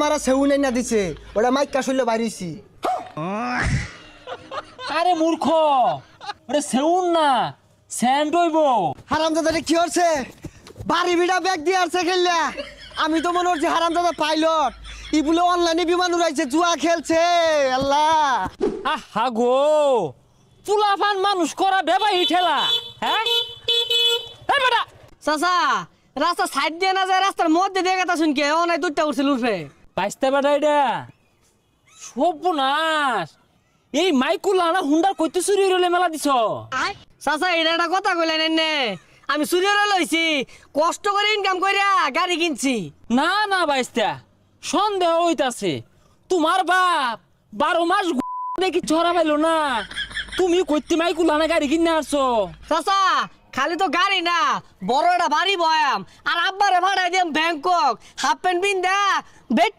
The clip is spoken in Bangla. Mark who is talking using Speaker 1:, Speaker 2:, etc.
Speaker 1: মারা সেউনে না দিছে ওটা মাইকা শুনলে বাইরেছি।
Speaker 2: আরে মূর্খ, ওরে সেউন না স্যান্ড হইব।
Speaker 1: হারামজাদা কি হচ্ছে বাড়ি বিড়া ব্যাগ দিয়ে আসছে খেললা। আমি তো মনে হচ্ছে হারামজাদা পাইলট ইগুলো অনলাইনে বিমান উড়াইছে জুয়া খেলছে। আল্লাহ
Speaker 2: আহা গো, চুলাফান মানুষ করা বেবাই ঠেলা। হ্যাঁ বেটা
Speaker 3: চাচা রাস্তা সাইড দিয়ে না যায় রাস্তার মধ্যে দিয়ে কথা শুনকে ও নাই দুধটা উঠছিল উঠবে
Speaker 2: বাইসতে বেটা এটা সর্বনাশ। এই মাইকুলা না হুন্ডার কইতে চুরি হইলে মেলা দিছ।
Speaker 3: চাচা এটা একটা কথা কইলেন এনে আমি চুরিরে লইছি কষ্ট করে ইনকাম কইরা গাড়ি কিনছি।
Speaker 2: না না বাইস্তা, সন্দেহ হইতাছে তোমার বাপ 12 মাস দেখি ছড়া পাইলো না, তুমি কইতে মাইকুলা না গাড়ি কিনে আসছো।
Speaker 3: চাচা খালি তো গাড়ি না বড় একটা বাড়ি বয়াম আর আব্বারে ভাড়াই দিম ব্যাংকক হাফ প্যান্ট পিন দা বেড